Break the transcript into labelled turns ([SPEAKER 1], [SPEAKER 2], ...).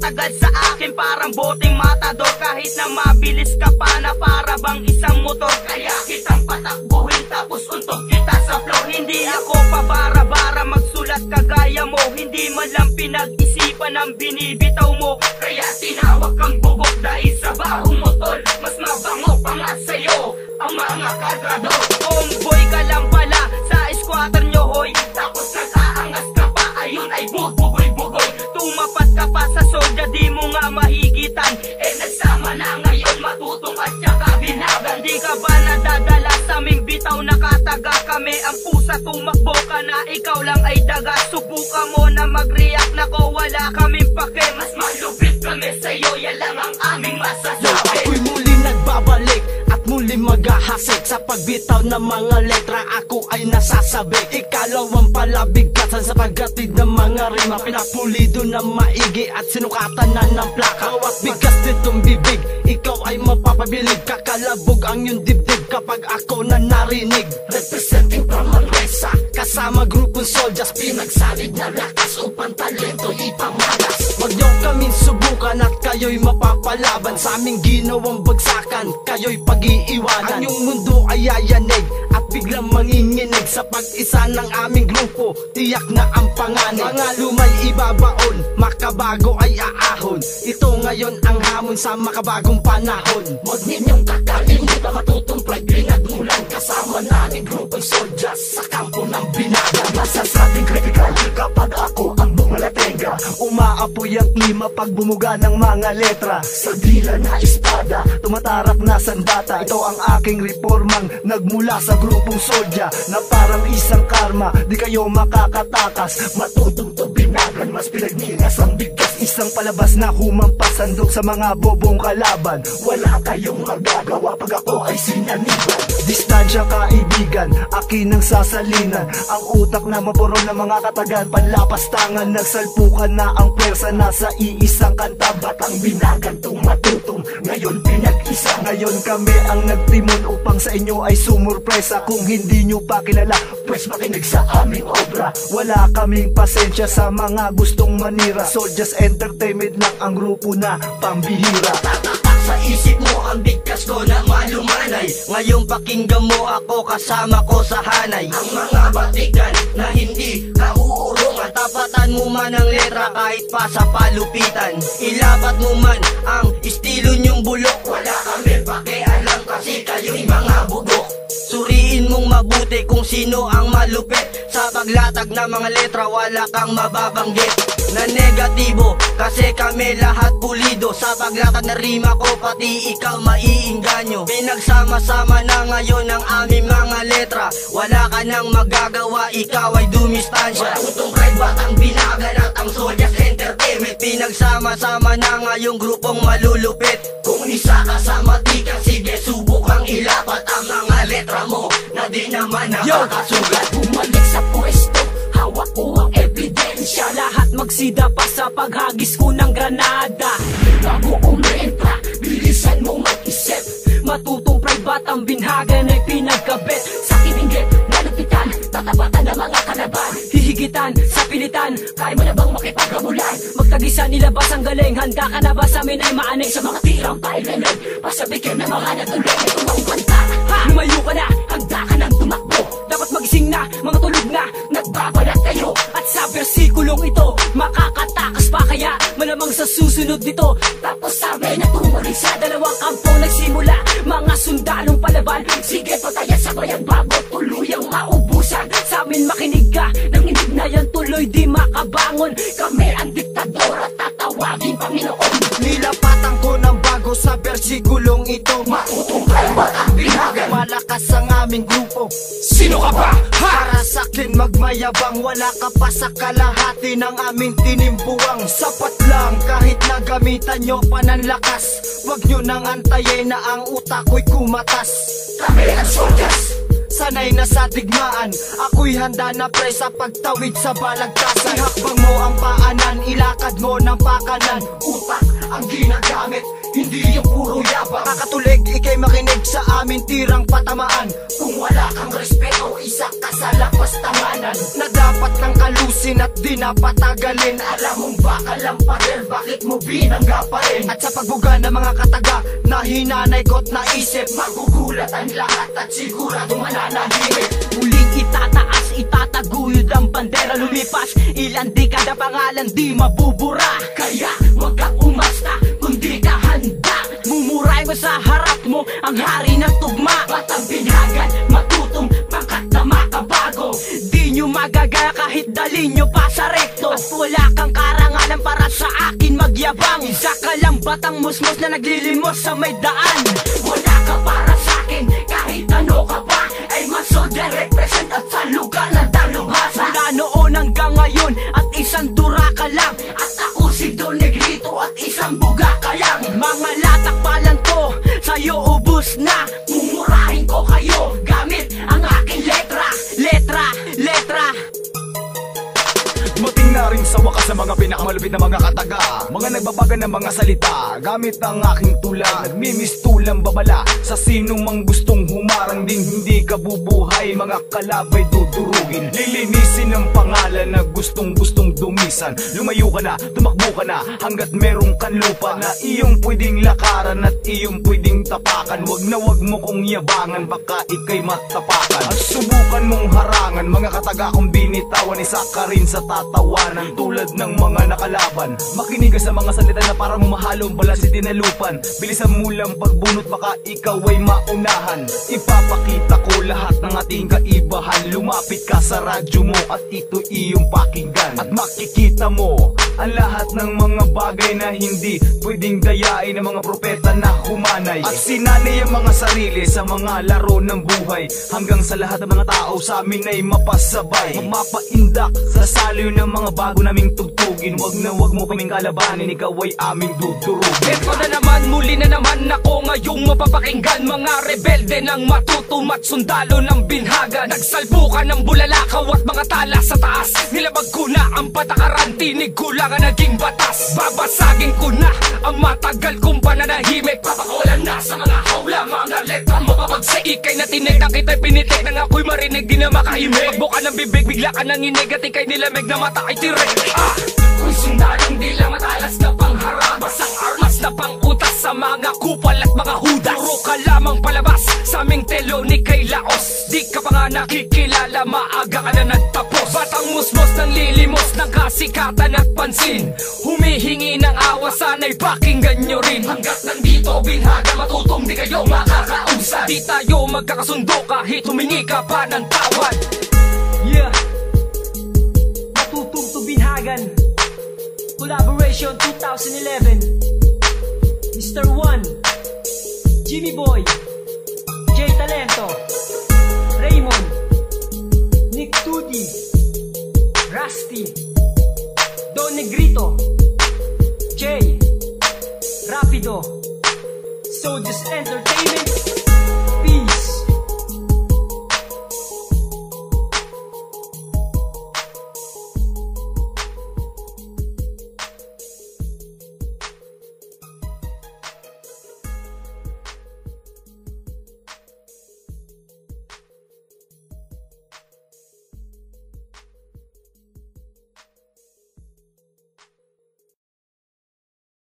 [SPEAKER 1] tumatagal sa akin parang boteng matador. Kahit na mabilis ka pa na para bang isang motor, kaya kitang patakbuhin tapos untog kita sa floor. Hindi ako pabara-bara magsulat kagaya mo, hindi man lang pinag-isipan ang binibitaw mo. Kaya tinawag kang bubok dahil sa baho mo tol, mas mabango pa nga sa'yo ang mga kargado. Homeboy ka lang pala sa squatter nyo hoy, tapos nag-aangas ka pa, ayun ay bugoy-bugoy. Tumapat ka pa sa solda, di mo nga mahigitan, eh nagsama na ngayon matutong at saka binagan. Di ka ba nadadala sa aming bitaw, nakataga kami ang pusa, tumakbo ka na ikaw lang ay daga. Subukan mo na mag-react na ko, wala kaming pake, mas malupit kami sa'yo, yan lang ang aming masasabi.
[SPEAKER 2] Ako'y muli nagbabalik at muli maghahasik sa pagbitaw ng mga letra, ako ay nasasabik. Ikalawang palabigatan sa paggatid ng mga rima, pinapulido na maigi at sinukatan na ng plaka. Bawat bigas nitong bibig, ikaw ay mapapabilib, kakalabog ang iyong dibdib kapag ako na narinig. Representing from Manresa, kasama grupong soldiers, pinagsalig na lakas upang talento ipamalas. Huwag niyo kaming subukan at kayo'y mapapalaban, sa aming ginawang bagsakan, kayo'y pag-iiwanan. Ang iyong mundo ay yayanig at biglang manginginig sa pag-isa ng aming grupo, tiyak na ang panganib. Mga lumay ibabaon, makabago ay aahon, ito ngayon ang hamon sa makabagong panahon. Huwag ninyong kakalimutan matutumplay, pinagmulan kasama namin grupong soldiers sa kampo ng binaga. Masasabing critical kapag ako ang bumalatenga, umaapoy ang klima pag bumuga ng mga letra. Sa dila na espada, tumatarak na sandata, ito ang aking reformang nagmula sa grupong soldier, na parang isang karma, di kayo makakatakas. Matutong to binagan, mas pinagnilas ang bigas, isang palabas na humampas sandok sa mga bobong kalaban. Wala kayong magagawa pag ako ay sinaniban. Distansya kaibigan, akin ang sasalinan, ang utak na mapuro ng mga katagan, panlapastangan, nagsalpukan na ang pwersa, nasa iisang kanta. Batang binagan tumatutong, ngayon pinag-isa. Ngayon kami ang nagtimon upang sa inyo ay sumurpresa. Kung hindi nyo pa kilala, pues makinig sa aming obra. Wala kaming pasensya sa mga gustong manira, Soldiers Entertainment lang ang grupo na pambihira. Tatatak sa isip mo ang bigkas ko na malumanay, ngayong pakinggan mo ako kasama ko sa hanay. Ang mga batikan na hindi nauurungan, tapatan mo man ang letra kahit pa sa palupitan, ilapat mo man ang estilo nyong bulok, wala kami pakialam kasi kayo'y mga bugok. Suriin mong mabuti kung sino ang malupit, sa paglatag ng mga letra wala kang mababanggit na negatibo, kasi kami lahat pulido. Sa paglatag na rima ko pati ikaw maiinganyo. Pinagsama-sama na ngayon ang aming mga letra, wala ka nang magagawa, ikaw ay dumistansya. Matutong kahit batang binagan at ang Soldiers Entertainment, pinagsama-sama na ngayong grupong malulupit. Kung isa ka sa matika, sige subukang ilapat ang mga letra mo na di naman nakakasugat.
[SPEAKER 3] Bumalik sa pwesto, hawak ko ang ebidensya, lahat magsida pa sa paghagis ko ng granada. Bago umentra, bilisan mo mag-isip, matutong private ang binhagan ay pinagkabit. Sa kininggit, nalupitan, tatabatan ng mga kalaban, hihigitan sa pilitan, kaya mo na bang makipagamulan? Magtagisan nilabas ang galing, handa ka na ba sa amin ay maaning? Sa mga tirang pailalag, pasabikin ng mga natuloy na tumang kanta. Lumayo ka na, handa ka nang tumakbo, dapat magising na, mga tulog na, nagbabalat kayo. At sa versikulong ito, makakatakas pa kaya malamang sa susunod nito. Tapos sabi na tumuloy sa dalawang kampo nagsimula, mga sundalong palaban, sige patayan sabayan bago tuluyang maubusan. Sa amin makinig ka, nanginig na yan tuloy di makabangon, kami ang diktador at tatawagin Panginoon.
[SPEAKER 2] Nilapatan ko ng bago sa versikulong ito,
[SPEAKER 3] matutong private ang binagan,
[SPEAKER 2] malakas ang aming grupo.
[SPEAKER 3] Sino ka ba?
[SPEAKER 2] Para sa'kin magmayabang, wala ka pa sa kalahati ng aming tinimbuwang. Sapat lang kahit na gamitan nyo pananlakas, wag nyo nang antayin na ang utak ko'y kumatas.
[SPEAKER 3] Kami ang soldiers,
[SPEAKER 2] sanay na sa digmaan, ako'y handa na pre sa pagtawid sa balagtasan. Ihakbang mo ang paanan, ilakad mo ng pakanan,
[SPEAKER 3] utak ang ginagamit, hindi yung puro yabang.
[SPEAKER 2] Kakatulig, ikay makinig sa amin tirang patamaan.
[SPEAKER 3] Kung wala kang respeto, isa ka sa lapas tanganan.
[SPEAKER 2] Na dapat nang kalusin at di na patagalin.
[SPEAKER 3] Alam mong baka lang pader, bakit mo binangga pa rin?
[SPEAKER 2] At sa pagbuga ng mga kataga na hinanay ko't naisip,
[SPEAKER 3] Magugulat ang lahat at sigurado mananahimik.
[SPEAKER 1] Muling itataas, itataguyod ang bandera lumipas. Ilang dekada pangalan di mabubura.
[SPEAKER 3] Kaya huwag kang umasta kung di ka handa.
[SPEAKER 1] Mumuray mo sa harap mo ang hari ng tugma.
[SPEAKER 3] Batang binhagan, matutong pangkat na makabago.
[SPEAKER 1] Di nyo magagaya kahit dali nyo pa sa rekto. At wala kang karangalan para sa akin magyabang. Isa ka lang batang musmos na naglilimos sa may daan.
[SPEAKER 3] Wala ka para sa akin, kahit ano ka pa. Ay masod na represent at sa lugar na dalubhasa.
[SPEAKER 1] Mula noon hanggang ngayon at isang dura ka lang.
[SPEAKER 3] At ako si Don Negrito at isang buga ka lang.
[SPEAKER 1] Mga latakpalan ko sa'yo ubus na.
[SPEAKER 3] Mumurahin ko kayo gamit ang aking letra.
[SPEAKER 1] Letra, letra.
[SPEAKER 4] Dumating na rin sa wakas sa mga pinakamalupit na mga kataga. Mga nagbabaga ng mga salita gamit ang aking tula. Nagmimistulang babala sa sino mang gustong humarang ding hindi kabubuhay. Mga kalabay dudurugin, lilinisin ang pangalan na gustong dumisan. Lumayo ka na, tumakbo ka na hanggat merong kanlupa na iyong pwedeng lakaran at iyong pwedeng tapakan. Wag mo kong yabangan, baka ikay matapakan. At subukan mong harangan, mga kataga kong binitawan. Isa ka rin sa tawanan tulad ng mga nakalaban. Makinig ka sa mga salita na parang mahalong balas itinalupan. Bilisan mo lang pagbunot, baka ikaw ay maunahan. Ipapakita ko lahat ng ating kaibahan. Lumapit ka sa radyo mo at ito iyong pakinggan. At makikita mo ang lahat ng mga bagay na hindi pwedeng dayain ng mga propeta na humanay. At sinanay ang mga sarili sa mga laro ng buhay. Hanggang sa lahat ng mga tao sa amin ay mapasabay. Mapaindak sa saliw ng mga bago naming tugtugin. Wag mo kaming kalabanin, ikaw ay aming dudurugin.
[SPEAKER 1] Eto na naman, muli na naman ako ngayong mapapakinggan. Mga rebelde ng matutumat, sundalo ng binhaga. Nagsalbukan ng bulalakaw at mga tala sa taas. Nilabag ko na ang patakaran, tinig ko lang ang naging batas. Babasagin ko na ang matagal kong pananahimik.
[SPEAKER 3] Papakulan na sa mga hawla, mga letra mo papagsik.
[SPEAKER 1] Ikay na tinig na kita'y pinitik nang ako'y marinig, di na makahimik. Magbuka ng bibig, bigla ka nang inig at ikay nilamig na mata ay tirik.
[SPEAKER 3] Kung sundalong di lang matalas na pangharap, basang armas
[SPEAKER 1] na pangutas sa mga kupal at mga hudas. Puro ka lamang palabas sa aming telo ni kay Laos. Di ka pa nga nakikilala, maaga ka na nagtapos. Batang musmos ng lilimos ng kasikatan at pansin. Humihingi ng awa, sana'y pakinggan nyo rin.
[SPEAKER 3] Hanggat nandito binhaga, matutong di kayo makakausad.
[SPEAKER 1] Di tayo magkakasundo kahit humingi ka pa ng tawad. Yeah, Matutong to Binhagan Collaboration 2011. Mr. One, Jimmy Boy, Jay Talento, Raymond, Nick Tudi, Rusty, Don Negrito, Jay, Rapido, So Just Entertainment.